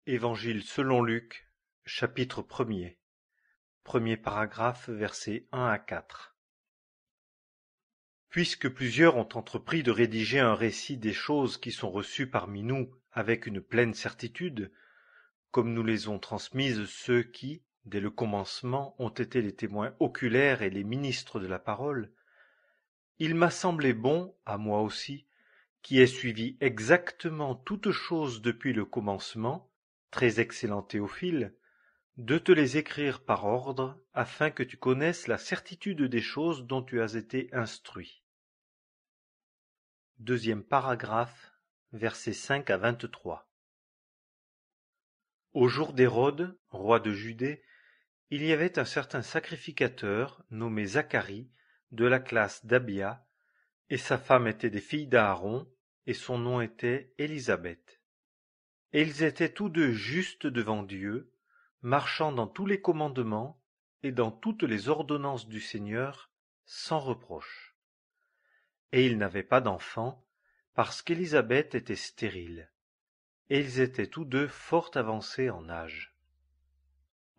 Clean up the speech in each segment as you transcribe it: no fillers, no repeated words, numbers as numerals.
Évangile selon Luc, chapitre 1er. Premier paragraphe, versets 1 à 4. Puisque plusieurs ont entrepris de rédiger un récit des choses qui sont reçues parmi nous avec une pleine certitude, comme nous les ont transmises ceux qui, dès le commencement, ont été les témoins oculaires et les ministres de la parole, il m'a semblé bon, à moi aussi, qui ai suivi exactement toutes choses depuis le commencement, très excellent Théophile, de te les écrire par ordre, afin que tu connaisses la certitude des choses dont tu as été instruit. Deuxième paragraphe, versets 5 à 23. Au jour d'Hérode, roi de Judée, il y avait un certain sacrificateur, nommé Zacharie, de la classe d'Abia, et sa femme était des filles d'Aaron, et son nom était Élisabeth. Et ils étaient tous deux justes devant Dieu, marchant dans tous les commandements et dans toutes les ordonnances du Seigneur, sans reproche. Et ils n'avaient pas d'enfants, parce qu'Élisabeth était stérile, et ils étaient tous deux fort avancés en âge.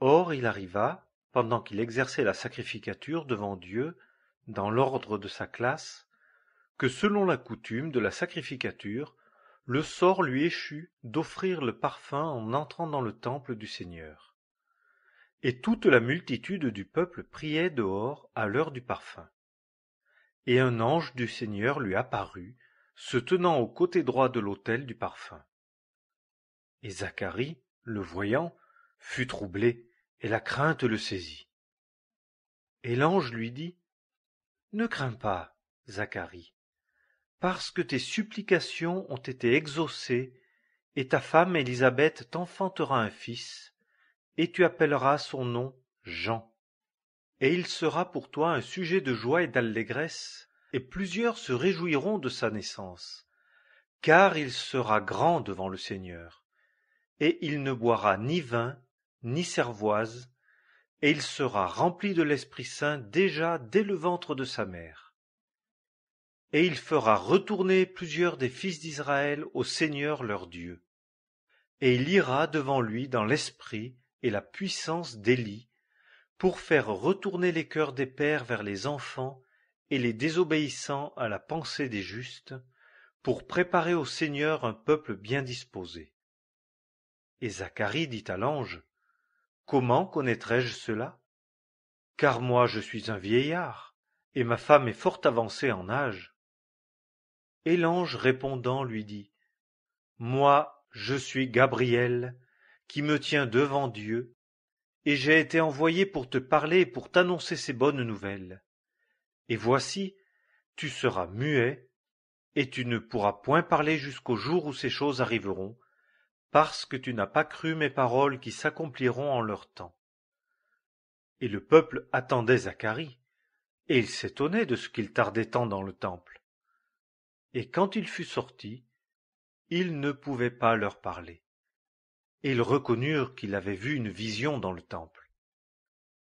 Or il arriva, pendant qu'il exerçait la sacrificature devant Dieu, dans l'ordre de sa classe, que selon la coutume de la sacrificature, le sort lui échut d'offrir le parfum en entrant dans le temple du Seigneur. Et toute la multitude du peuple priait dehors à l'heure du parfum. Et un ange du Seigneur lui apparut, se tenant au côté droit de l'autel du parfum. Et Zacharie, le voyant, fut troublé, et la crainte le saisit. Et l'ange lui dit : « Ne crains pas, Zacharie, parce que tes supplications ont été exaucées, et ta femme Élisabeth t'enfantera un fils, et tu appelleras son nom Jean. Et il sera pour toi un sujet de joie et d'allégresse, et plusieurs se réjouiront de sa naissance, car il sera grand devant le Seigneur, et il ne boira ni vin, ni cervoise, et il sera rempli de l'Esprit Saint déjà dès le ventre de sa mère. Et il fera retourner plusieurs des fils d'Israël au Seigneur leur Dieu. Et il ira devant lui dans l'esprit et la puissance d'Élie, pour faire retourner les cœurs des pères vers les enfants et les désobéissants à la pensée des justes, pour préparer au Seigneur un peuple bien disposé. Et Zacharie dit à l'ange : « Comment connaîtrai-je cela ? Car moi je suis un vieillard, et ma femme est fort avancée en âge. » Et l'ange répondant lui dit : « Moi, je suis Gabriel, qui me tiens devant Dieu, et j'ai été envoyé pour te parler et pour t'annoncer ces bonnes nouvelles. Et voici, tu seras muet, et tu ne pourras point parler jusqu'au jour où ces choses arriveront, parce que tu n'as pas cru mes paroles qui s'accompliront en leur temps. » Et le peuple attendait Zacharie, et il s'étonnait de ce qu'il tardait tant dans le temple. Et quand il fut sorti, il ne pouvait pas leur parler. Et ils reconnurent qu'il avait vu une vision dans le temple.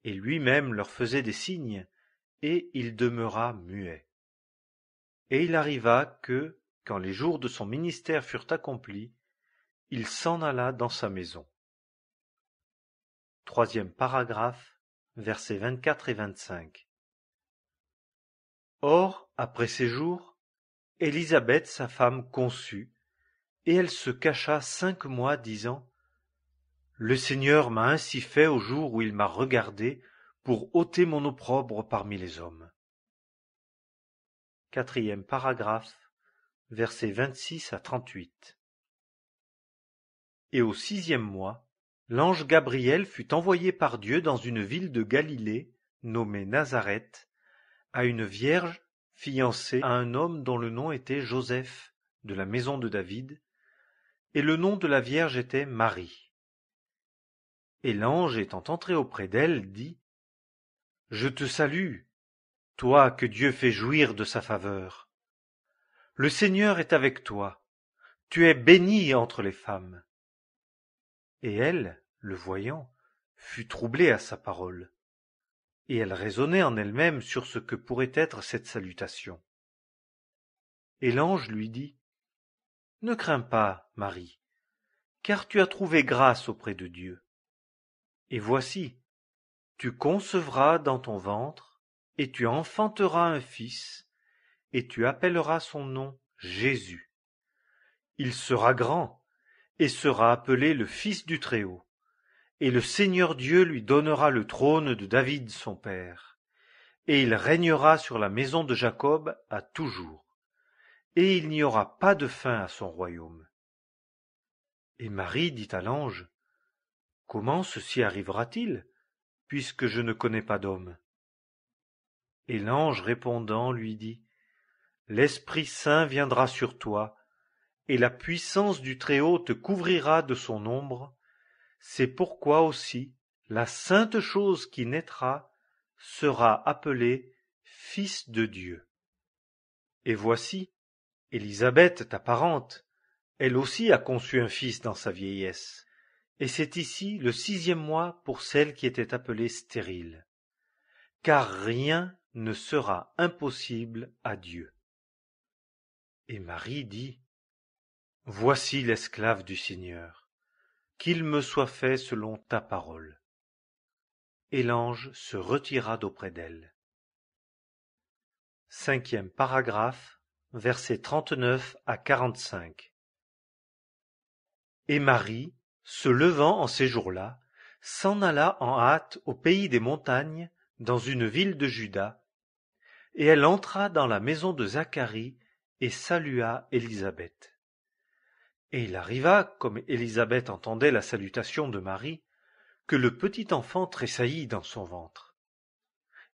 Et lui-même leur faisait des signes, et il demeura muet. Et il arriva que, quand les jours de son ministère furent accomplis, il s'en alla dans sa maison. Troisième paragraphe, versets 24 et 25. Or, après ces jours, Élisabeth, sa femme, conçut, et elle se cacha 5 mois, disant : « Le Seigneur m'a ainsi fait au jour où il m'a regardé pour ôter mon opprobre parmi les hommes. » Quatrième paragraphe, versets 26 à 38. Et au 6e mois, l'ange Gabriel fut envoyé par Dieu dans une ville de Galilée, nommée Nazareth, à une vierge fiancée à un homme dont le nom était Joseph, de la maison de David, et le nom de la vierge était Marie. Et l'ange étant entré auprès d'elle, dit : « Je te salue, toi que Dieu fait jouir de sa faveur. Le Seigneur est avec toi, tu es bénie entre les femmes. » Et elle, le voyant, fut troublée à sa parole, et elle raisonnait en elle-même sur ce que pourrait être cette salutation. Et l'ange lui dit : « Ne crains pas, Marie, car tu as trouvé grâce auprès de Dieu. Et voici, tu concevras dans ton ventre, et tu enfanteras un fils, et tu appelleras son nom Jésus. Il sera grand, et sera appelé le Fils du Très-Haut. Et le Seigneur Dieu lui donnera le trône de David son père, et il régnera sur la maison de Jacob à toujours, et il n'y aura pas de fin à son royaume. Et Marie dit à l'ange, comment ceci arrivera-t-il, puisque je ne connais pas d'homme? Et l'ange répondant lui dit, l'Esprit Saint viendra sur toi, et la puissance du Très-Haut te couvrira de son ombre. C'est pourquoi aussi la sainte chose qui naîtra sera appelée Fils de Dieu. Et voici, Élisabeth, ta parente, elle aussi a conçu un fils dans sa vieillesse, et c'est ici le 6e mois pour celle qui était appelée stérile, car rien ne sera impossible à Dieu. Et Marie dit, voici l'esclave du Seigneur, qu'il me soit fait selon ta parole. Et l'ange se retira d'auprès d'elle. 5e paragraphe, versets 39 à 45. Et Marie, se levant en ces jours-là, s'en alla en hâte au pays des montagnes, dans une ville de Juda, et elle entra dans la maison de Zacharie et salua Élisabeth. Et il arriva, comme Élisabeth entendait la salutation de Marie, que le petit enfant tressaillit dans son ventre.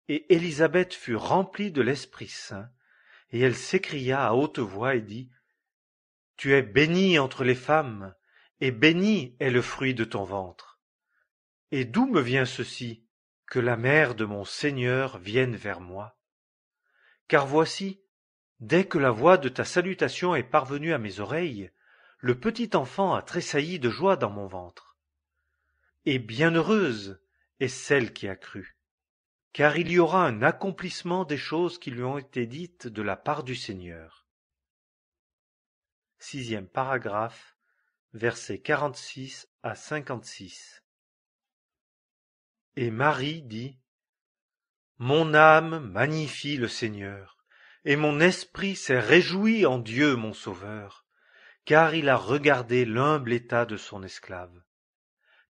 Et Élisabeth fut remplie de l'Esprit Saint, et elle s'écria à haute voix et dit, tu es bénie entre les femmes, et béni est le fruit de ton ventre. Et d'où me vient ceci, que la mère de mon Seigneur vienne vers moi? Car voici, dès que la voix de ta salutation est parvenue à mes oreilles, le petit enfant a tressailli de joie dans mon ventre. Et bienheureuse est celle qui a cru, car il y aura un accomplissement des choses qui lui ont été dites de la part du Seigneur. 6e paragraphe, versets 46 à 56. Et Marie dit, mon âme magnifie le Seigneur, et mon esprit s'est réjoui en Dieu mon Sauveur, car il a regardé l'humble état de son esclave.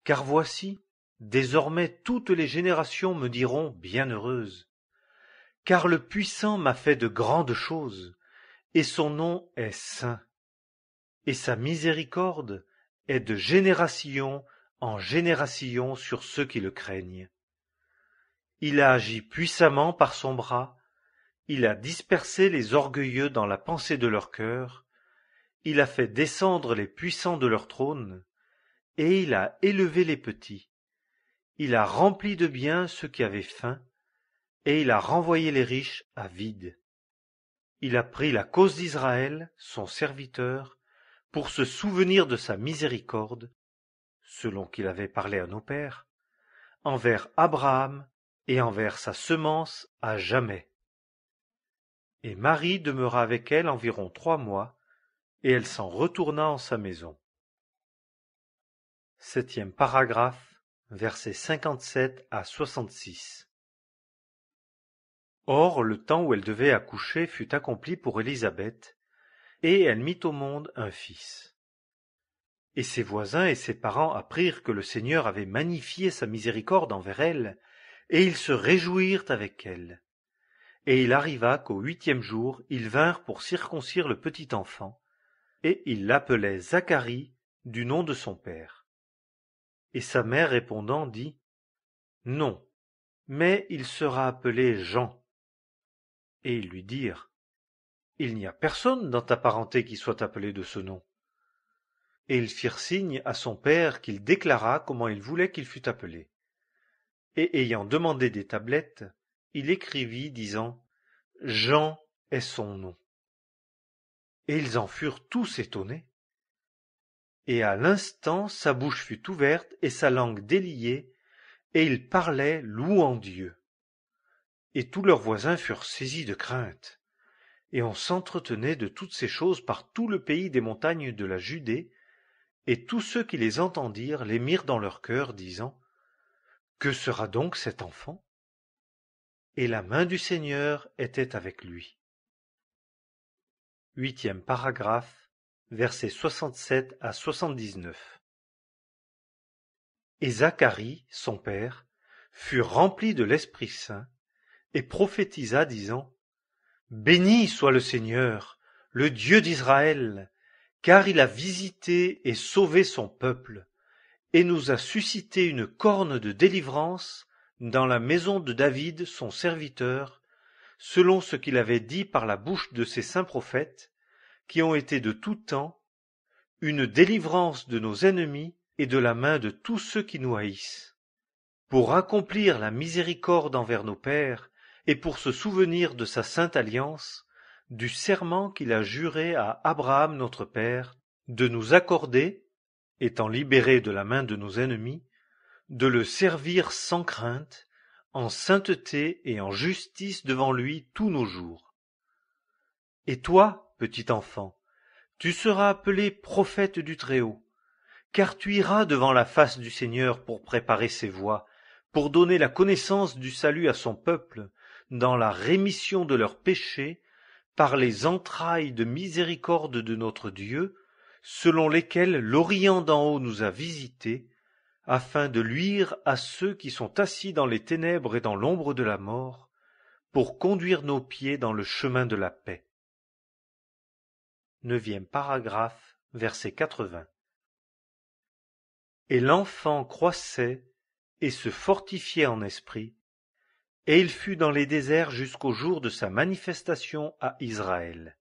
Car voici, désormais toutes les générations me diront bienheureuse, car le Puissant m'a fait de grandes choses, et son nom est saint, et sa miséricorde est de génération en génération sur ceux qui le craignent. Il a agi puissamment par son bras, il a dispersé les orgueilleux dans la pensée de leur cœur, il a fait descendre les puissants de leur trône, et il a élevé les petits. Il a rempli de biens ceux qui avaient faim, et il a renvoyé les riches à vide. Il a pris la cause d'Israël, son serviteur, pour se souvenir de sa miséricorde, selon qu'il avait parlé à nos pères, envers Abraham et envers sa semence à jamais. Et Marie demeura avec elle environ 3 mois, et elle s'en retourna en sa maison. 7e paragraphe, versets 57 à 66. Or le temps où elle devait accoucher fut accompli pour Élisabeth, et elle mit au monde un fils. Et ses voisins et ses parents apprirent que le Seigneur avait magnifié sa miséricorde envers elle, et ils se réjouirent avec elle. Et il arriva qu'au 8e jour, ils vinrent pour circoncire le petit enfant, et ils l'appelaient Zacharie, du nom de son père. Et sa mère répondant dit, non, mais il sera appelé Jean. Et ils lui dirent, il n'y a personne dans ta parenté qui soit appelé de ce nom. Et ils firent signe à son père qu'il déclara comment il voulait qu'il fût appelé. Et ayant demandé des tablettes, il écrivit, disant, Jean est son nom. Et ils en furent tous étonnés. Et à l'instant sa bouche fut ouverte et sa langue déliée, et il parlait louant Dieu. Et tous leurs voisins furent saisis de crainte. Et on s'entretenait de toutes ces choses par tout le pays des montagnes de la Judée Et tous ceux qui les entendirent les mirent dans leur cœur, disant: Que sera donc cet enfant? Et la main du Seigneur était avec lui. 8e paragraphe, versets 67 à 79. Et Zacharie, son père, fut rempli de l'Esprit Saint, et prophétisa, disant: Béni soit le Seigneur, le Dieu d'Israël, car il a visité et sauvé son peuple, et nous a suscité une corne de délivrance dans la maison de David son serviteur, selon ce qu'il avait dit par la bouche de ses saints prophètes, qui ont été de tout temps, une délivrance de nos ennemis et de la main de tous ceux qui nous haïssent, pour accomplir la miséricorde envers nos pères, et pour se souvenir de sa sainte alliance, du serment qu'il a juré à Abraham notre père, de nous accorder, étant libérés de la main de nos ennemis, de le servir sans crainte, en sainteté et en justice devant lui tous nos jours. Et toi, petit enfant, tu seras appelé prophète du Très-Haut, car tu iras devant la face du Seigneur pour préparer ses voies, pour donner la connaissance du salut à son peuple, dans la rémission de leurs péchés, par les entrailles de miséricorde de notre Dieu, selon lesquelles l'Orient d'en haut nous a visités, afin de luire à ceux qui sont assis dans les ténèbres et dans l'ombre de la mort, pour conduire nos pieds dans le chemin de la paix. 9e paragraphe, verset 80. Et l'enfant croissait et se fortifiait en esprit, et il fut dans les déserts jusqu'au jour de sa manifestation à Israël.